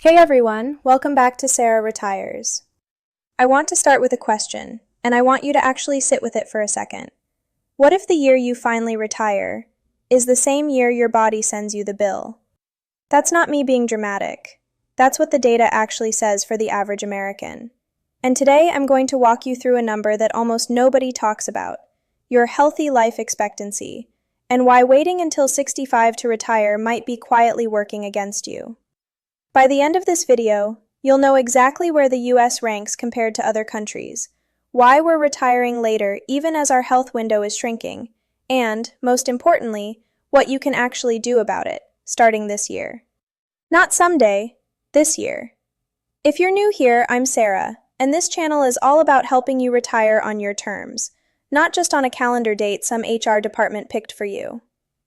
Hey everyone, welcome back to Sara Retires. I want to start with a question, and I want you to actually sit with it for a second. What if the year you finally retire is the same year your body sends you the bill? That's not me being dramatic. That's what the data actually says for the average American. And today I'm going to walk you through a number that almost nobody talks about, your healthy life expectancy, and why waiting until 65 to retire might be quietly working against you. By the end of this video, you'll know exactly where the US ranks compared to other countries, why we're retiring later even as our health window is shrinking, and, most importantly, what you can actually do about it, starting this year. Not someday, this year. If you're new here, I'm Sara, and this channel is all about helping you retire on your terms, not just on a calendar date some HR department picked for you.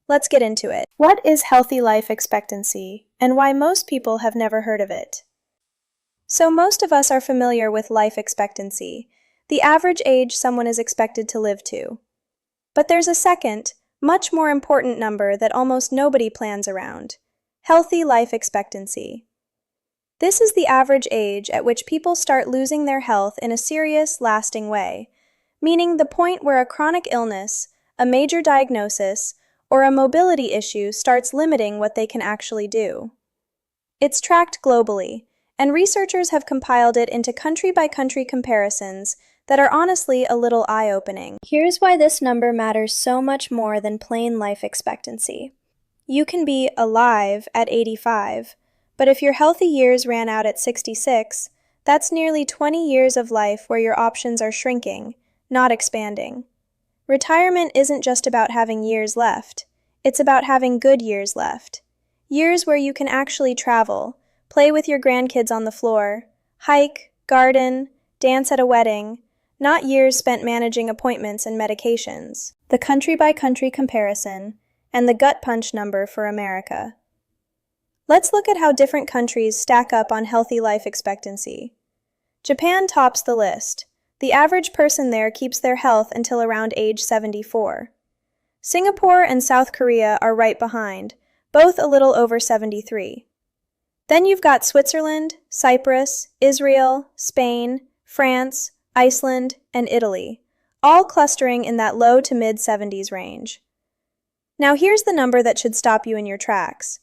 Let's get into it. What is healthy life expectancy, and why most people have never heard of it? So most of us are familiar with life expectancy, the average age someone is expected to live to. But there's a second, much more important number that almost nobody plans around: healthy life expectancy. This is the average age at which people start losing their health in a serious, lasting way, meaning the point where a chronic illness, a major diagnosis, or a mobility issue starts limiting what they can actually do. It's tracked globally, and researchers have compiled it into country-by-country comparisons that are honestly a little eye-opening. Here's why this number matters so much more than plain life expectancy. You can be alive at 85, but if your healthy years ran out at 66, that's nearly 20 years of life where your options are shrinking, not expanding. Retirement isn't just about having years left, it's about having good years left. Years where you can actually travel, play with your grandkids on the floor, hike, garden, dance at a wedding, not years spent managing appointments and medications. The country-by-country comparison, and the gut punch number for America. Let's look at how different countries stack up on healthy life expectancy. Japan tops the list. The average person there keeps their health until around age 74. Singapore and South Korea are right behind, both a little over 73. Then you've got Switzerland, Cyprus, Israel, Spain, France, Iceland, and Italy, all clustering in that low to mid-70s range. Now here's the number that should stop you in your tracks.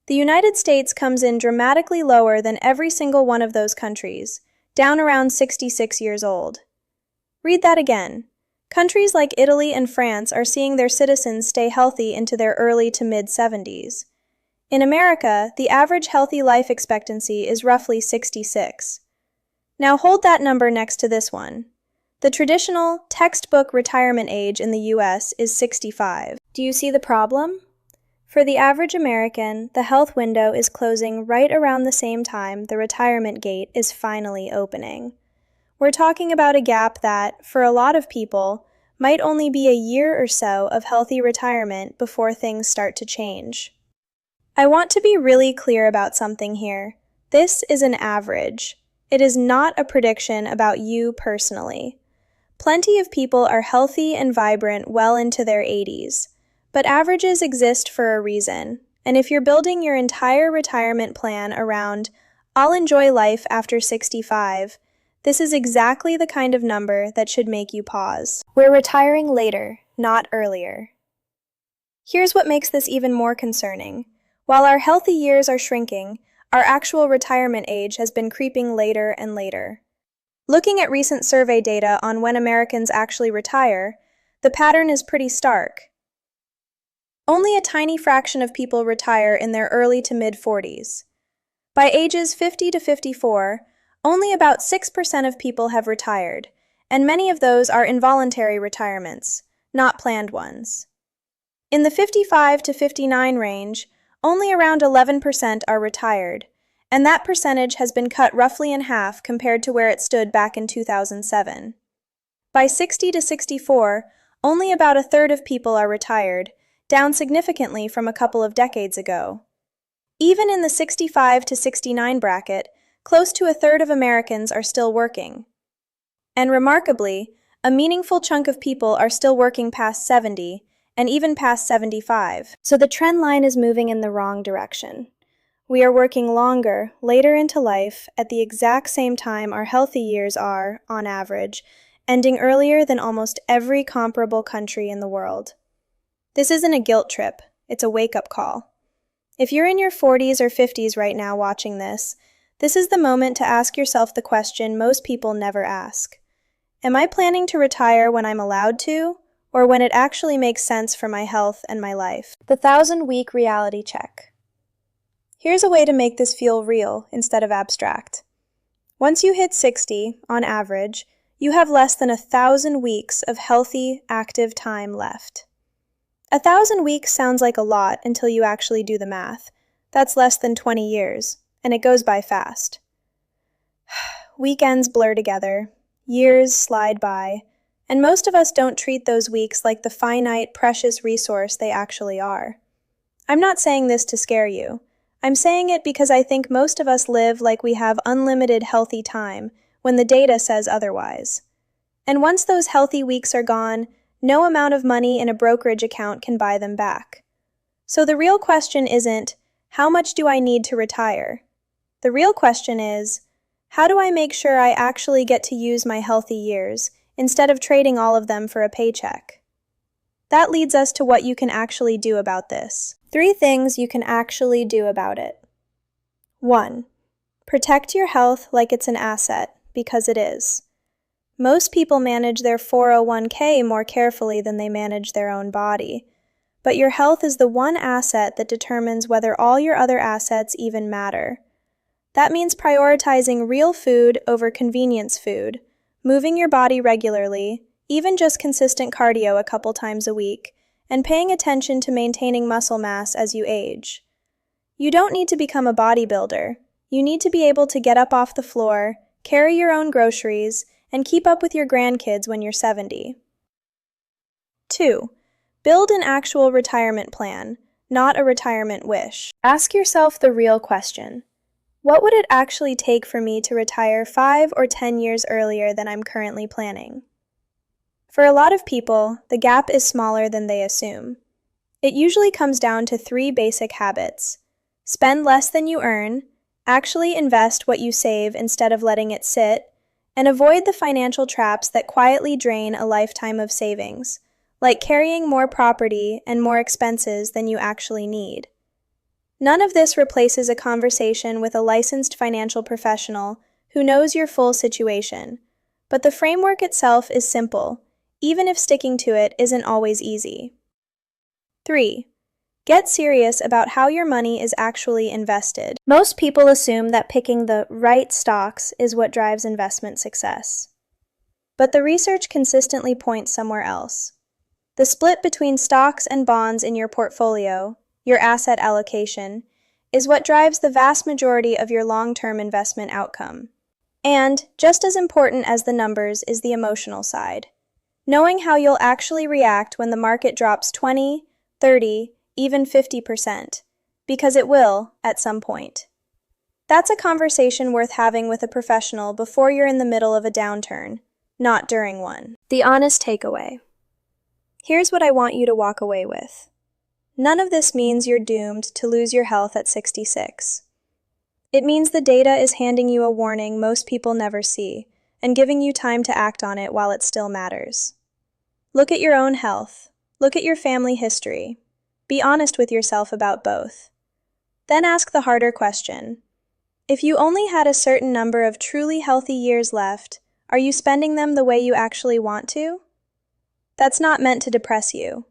The United States comes in dramatically lower than every single one of those countries, down around 66 years old. Read that again. Countries like Italy and France are seeing their citizens stay healthy into their early to mid-70s. In America, the average healthy life expectancy is roughly 66. Now hold that number next to this one. The traditional, textbook retirement age in the US is 65. Do you see the problem? For the average American, the health window is closing right around the same time the retirement gate is finally opening. We're talking about a gap that, for a lot of people, might only be a year or so of healthy retirement before things start to change. I want to be really clear about something here. This is an average. It is not a prediction about you personally. Plenty of people are healthy and vibrant well into their 80s, but averages exist for a reason, and if you're building your entire retirement plan around, "I'll enjoy life after 65, this is exactly the kind of number that should make you pause. We're retiring later, not earlier. Here's what makes this even more concerning. While our healthy years are shrinking, our actual retirement age has been creeping later and later. Looking at recent survey data on when Americans actually retire, the pattern is pretty stark. Only a tiny fraction of people retire in their early to mid-40s. By ages 50 to 54, only about 6% of people have retired, and many of those are involuntary retirements, not planned ones. In the 55 to 59 range, only around 11% are retired, and that percentage has been cut roughly in half compared to where it stood back in 2007. By 60 to 64, only about a third of people are retired, down significantly from a couple of decades ago. Even in the 65 to 69 bracket, close to a third of Americans are still working. And remarkably, a meaningful chunk of people are still working past 70, and even past 75. So the trend line is moving in the wrong direction. We are working longer, later into life, at the exact same time our healthy years are, on average, ending earlier than almost every comparable country in the world. This isn't a guilt trip, it's a wake-up call. If you're in your 40s or 50s right now watching this is the moment to ask yourself the question most people never ask. Am I planning to retire when I'm allowed to, or when it actually makes sense for my health and my life? The 1,000-week reality check. Here's a way to make this feel real instead of abstract. Once you hit 60, on average, you have less than 1,000 weeks of healthy, active time left. 1,000 weeks sounds like a lot until you actually do the math. That's less than 20 years, and it goes by fast. Weekends blur together, years slide by, and most of us don't treat those weeks like the finite, precious resource they actually are. I'm not saying this to scare you. I'm saying it because I think most of us live like we have unlimited healthy time when the data says otherwise. And once those healthy weeks are gone, no amount of money in a brokerage account can buy them back. So the real question isn't, how much do I need to retire? The real question is, how do I make sure I actually get to use my healthy years instead of trading all of them for a paycheck? That leads us to what you can actually do about this. 3 things you can actually do about it. 1. Protect your health like it's an asset, because it is. Most people manage their 401k more carefully than they manage their own body. But your health is the one asset that determines whether all your other assets even matter. That means prioritizing real food over convenience food, moving your body regularly, even just consistent cardio a couple times a week, and paying attention to maintaining muscle mass as you age. You don't need to become a bodybuilder. You need to be able to get up off the floor, carry your own groceries, and keep up with your grandkids when you're 70. 2. Build an actual retirement plan, not a retirement wish. Ask yourself the real question. What would it actually take for me to retire 5 or 10 years earlier than I'm currently planning? For a lot of people, the gap is smaller than they assume. It usually comes down to 3 basic habits. Spend less than you earn, actually invest what you save instead of letting it sit, and avoid the financial traps that quietly drain a lifetime of savings, like carrying more property and more expenses than you actually need. None of this replaces a conversation with a licensed financial professional who knows your full situation, but the framework itself is simple, even if sticking to it isn't always easy. 3. Get serious about how your money is actually invested. Most people assume that picking the right stocks is what drives investment success. But the research consistently points somewhere else. The split between stocks and bonds in your portfolio, your asset allocation, is what drives the vast majority of your long-term investment outcome. And, just as important as the numbers is the emotional side. Knowing how you'll actually react when the market drops 20, 30, even 50%, because it will at some point. That's a conversation worth having with a professional before you're in the middle of a downturn, not during one. The honest takeaway. Here's what I want you to walk away with. None of this means you're doomed to lose your health at 66. It means the data is handing you a warning most people never see, and giving you time to act on it while it still matters. Look at your own health. Look at your family history. Be honest with yourself about both. Then ask the harder question. If you only had a certain number of truly healthy years left, are you spending them the way you actually want to? That's not meant to depress you.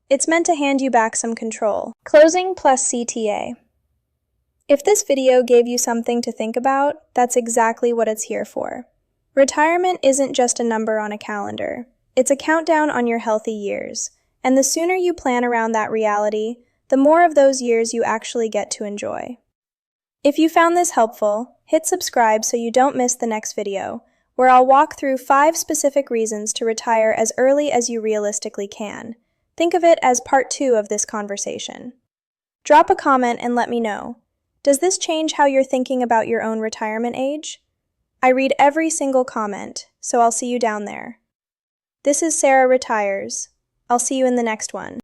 It's meant to hand you back some control. Closing plus CTA. If this video gave you something to think about, that's exactly what it's here for. Retirement isn't just a number on a calendar. It's a countdown on your healthy years. And the sooner you plan around that reality, the more of those years you actually get to enjoy. If you found this helpful, hit subscribe so you don't miss the next video, where I'll walk through 5 specific reasons to retire as early as you realistically can. Think of it as part 2 of this conversation. Drop a comment and let me know. Does this change how you're thinking about your own retirement age? I read every single comment, so I'll see you down there. This is Sara Retires. I'll see you in the next one.